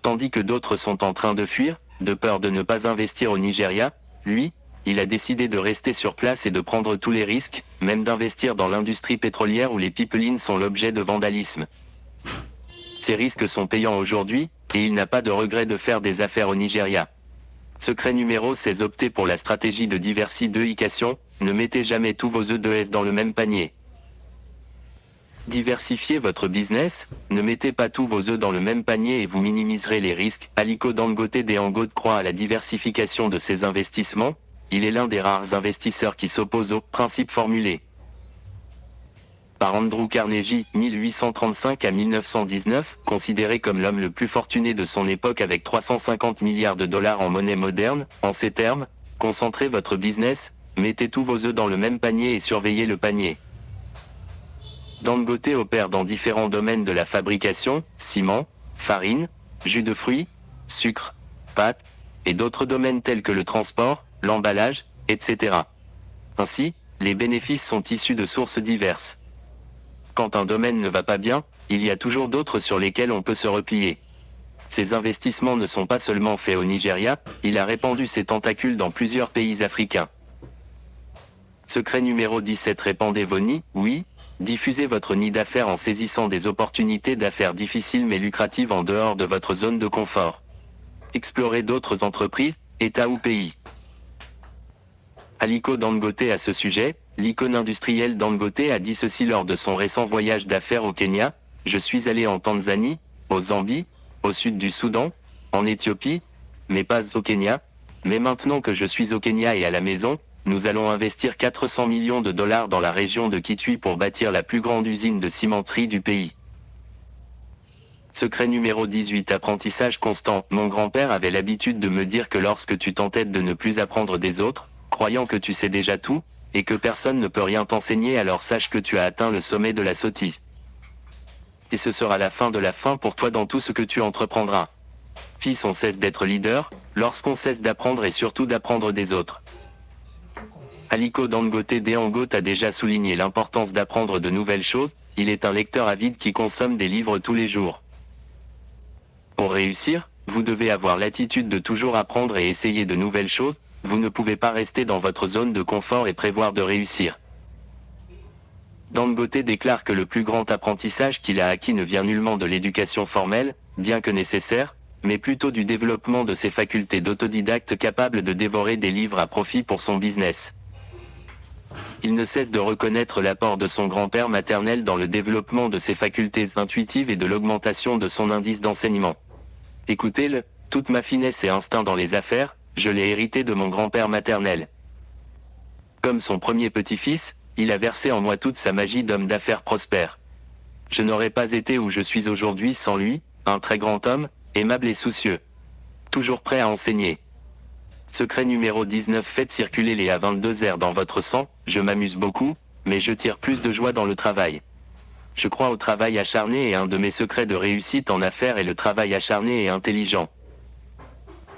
Tandis que d'autres sont en train de fuir, de peur de ne pas investir au Nigeria, lui, il a décidé de rester sur place et de prendre tous les risques, même d'investir dans l'industrie pétrolière où les pipelines sont l'objet de vandalisme. Ces risques sont payants aujourd'hui, et il n'a pas de regret de faire des affaires au Nigeria. Secret numéro 16. Optez pour la stratégie de diversification, ne mettez jamais tous vos œufs dans le même panier. Diversifiez votre business, ne mettez pas tous vos œufs dans le même panier et vous minimiserez les risques. Aliko Dangote Dangote croit à la diversification de ses investissements, il est l'un des rares investisseurs qui s'opposent aux principes formulés par Andrew Carnegie, 1835 à 1919, considéré comme l'homme le plus fortuné de son époque avec 350 milliards de dollars en monnaie moderne. En ces termes, concentrez votre business, mettez tous vos œufs dans le même panier et surveillez le panier. Dangote opère dans différents domaines de la fabrication, ciment, farine, jus de fruits, sucre, pâtes, et d'autres domaines tels que le transport, l'emballage, etc. Ainsi, les bénéfices sont issus de sources diverses. Quand un domaine ne va pas bien, il y a toujours d'autres sur lesquels on peut se replier. Ces investissements ne sont pas seulement faits au Nigeria, il a répandu ses tentacules dans plusieurs pays africains. Secret numéro 17. Répandez vos nids, oui. Diffusez votre nid d'affaires en saisissant des opportunités d'affaires difficiles mais lucratives en dehors de votre zone de confort. Explorez d'autres entreprises, États ou pays. Aliko Dangote à ce sujet, l'icône industrielle Dangote a dit ceci lors de son récent voyage d'affaires au Kenya: « Je suis allé en Tanzanie, au Zambie, au sud du Soudan, en Éthiopie, mais pas au Kenya. Mais maintenant que je suis au Kenya et à la maison, nous allons investir 400 millions de dollars dans la région de Kitui pour bâtir la plus grande usine de cimenterie du pays. » Secret numéro 18. Apprentissage constant. Mon grand-père avait l'habitude de me dire que lorsque tu t'entêtes de ne plus apprendre des autres, croyant que tu sais déjà tout, et que personne ne peut rien t'enseigner, alors sache que tu as atteint le sommet de la sottise. Et ce sera la fin de la fin pour toi dans tout ce que tu entreprendras. Fils, on cesse d'être leader, lorsqu'on cesse d'apprendre et surtout d'apprendre des autres. Aliko Dangote Dangote a déjà souligné l'importance d'apprendre de nouvelles choses, il est un lecteur avide qui consomme des livres tous les jours. Pour réussir, vous devez avoir l'attitude de toujours apprendre et essayer de nouvelles choses, vous ne pouvez pas rester dans votre zone de confort et prévoir de réussir. Dangote déclare que le plus grand apprentissage qu'il a acquis ne vient nullement de l'éducation formelle, bien que nécessaire, mais plutôt du développement de ses facultés d'autodidacte capable de dévorer des livres à profit pour son business. Il ne cesse de reconnaître l'apport de son grand-père maternel dans le développement de ses facultés intuitives et de l'augmentation de son indice d'enseignement. Écoutez-le, toute ma finesse et instinct dans les affaires, je l'ai hérité de mon grand-père maternel. Comme son premier petit-fils, il a versé en moi toute sa magie d'homme d'affaires prospère. Je n'aurais pas été où je suis aujourd'hui sans lui, un très grand homme, aimable et soucieux. Toujours prêt à enseigner. Secret numéro 19. Faites circuler les A22R dans votre sang. Je m'amuse beaucoup, mais je tire plus de joie dans le travail. Je crois au travail acharné et un de mes secrets de réussite en affaires est le travail acharné et intelligent.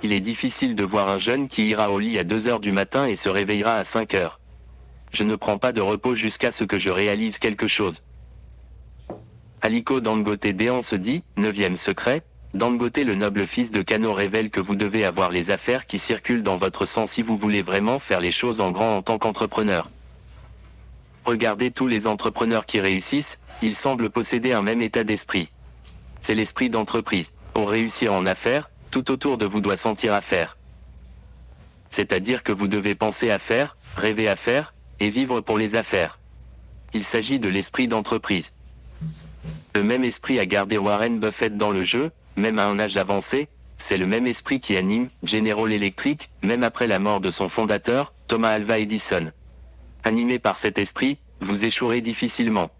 Il est difficile de voir un jeune qui ira au lit à 2 heures du matin et se réveillera à 5 heures. Je ne prends pas de repos jusqu'à ce que je réalise quelque chose. Aliko Dangote Déan se dit, 9e secret, Dangote le noble fils de Kano révèle que vous devez avoir les affaires qui circulent dans votre sang si vous voulez vraiment faire les choses en grand en tant qu'entrepreneur. Regardez tous les entrepreneurs qui réussissent, ils semblent posséder un même état d'esprit. C'est l'esprit d'entreprise. Pour réussir en affaires, tout autour de vous doit sentir à faire. C'est-à-dire que vous devez penser à faire, rêver à faire, et vivre pour les affaires. Il s'agit de l'esprit d'entreprise. Le même esprit a gardé Warren Buffett dans le jeu, même à un âge avancé, c'est le même esprit qui anime General Electric, même après la mort de son fondateur, Thomas Alva Edison. Animé par cet esprit, vous échouerez difficilement.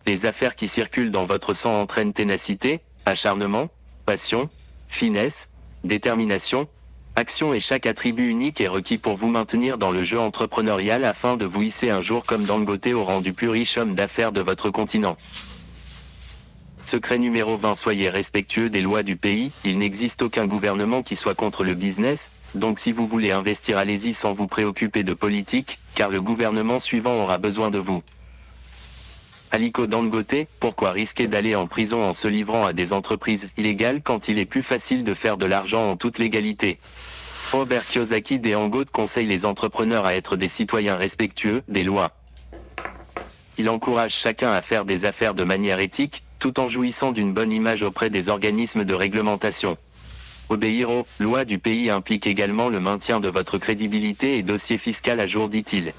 Les affaires qui circulent dans votre sang entraînent ténacité, acharnement, passion, finesse, détermination, action et chaque attribut unique est requis pour vous maintenir dans le jeu entrepreneurial afin de vous hisser un jour comme Dangote au rang du plus riche homme d'affaires de votre continent. Secret numéro 20. Soyez respectueux des lois du pays, il n'existe aucun gouvernement qui soit contre le business, donc si vous voulez investir allez-y sans vous préoccuper de politique, car le gouvernement suivant aura besoin de vous. Aliko Dangote, pourquoi risquer d'aller en prison en se livrant à des entreprises illégales quand il est plus facile de faire de l'argent en toute légalité? Robert Kiyosaki Dangote conseille les entrepreneurs à être des citoyens respectueux des lois. Il encourage chacun à faire des affaires de manière éthique, tout en jouissant d'une bonne image auprès des organismes de réglementation. Obéir aux lois du pays implique également le maintien de votre crédibilité et dossier fiscal à jour, dit-il.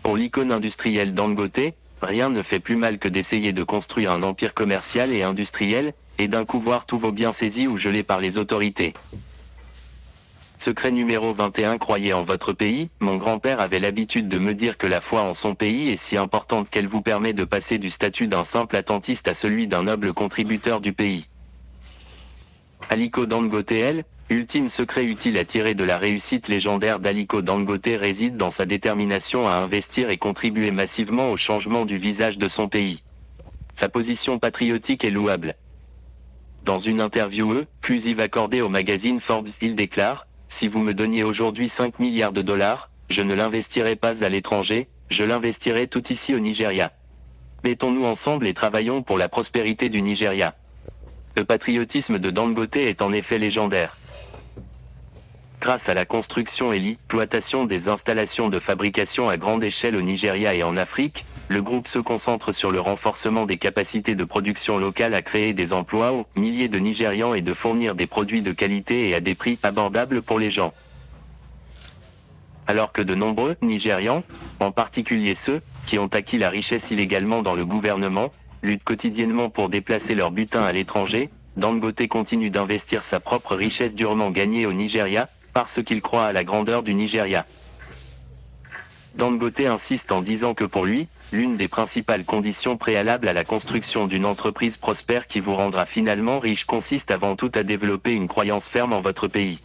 Pour l'icône industrielle Dangote, rien ne fait plus mal que d'essayer de construire un empire commercial et industriel, et d'un coup voir tous vos biens saisis ou gelés par les autorités. Secret numéro 21. Croyez en votre pays. Mon grand-père avait l'habitude de me dire que la foi en son pays est si importante qu'elle vous permet de passer du statut d'un simple attentiste à celui d'un noble contributeur du pays. Aliko Dangote, ultime secret utile à tirer de la réussite légendaire d'Aliko Dangote réside dans sa détermination à investir et contribuer massivement au changement du visage de son pays. Sa position patriotique est louable. Dans une interview exclusive accordée au magazine Forbes, il déclare: si vous me donniez aujourd'hui 5 milliards de dollars, je ne l'investirais pas à l'étranger, je l'investirais tout ici au Nigeria. Mettons-nous ensemble et travaillons pour la prospérité du Nigeria. Le patriotisme de Dangote est en effet légendaire. Grâce à la construction et l'exploitation des installations de fabrication à grande échelle au Nigeria et en Afrique, le groupe se concentre sur le renforcement des capacités de production locale à créer des emplois aux milliers de Nigérians et de fournir des produits de qualité et à des prix abordables pour les gens. Alors que de nombreux Nigérians, en particulier ceux qui ont acquis la richesse illégalement dans le gouvernement, luttent quotidiennement pour déplacer leur butin à l'étranger, Dangote continue d'investir sa propre richesse durement gagnée au Nigeria, parce qu'il croit à la grandeur du Nigeria. Dangote insiste en disant que pour lui, l'une des principales conditions préalables à la construction d'une entreprise prospère qui vous rendra finalement riche consiste avant tout à développer une croyance ferme en votre pays.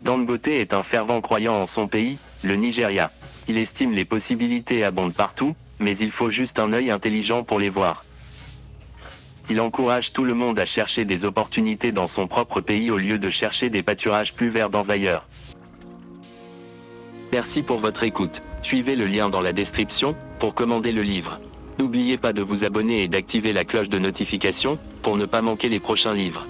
Dangote est un fervent croyant en son pays, le Nigeria. Il estime les possibilités abondent partout, mais il faut juste un œil intelligent pour les voir. Il encourage tout le monde à chercher des opportunités dans son propre pays au lieu de chercher des pâturages plus verdants ailleurs. Merci pour votre écoute. Suivez le lien dans la description pour commander le livre. N'oubliez pas de vous abonner et d'activer la cloche de notification pour ne pas manquer les prochains livres.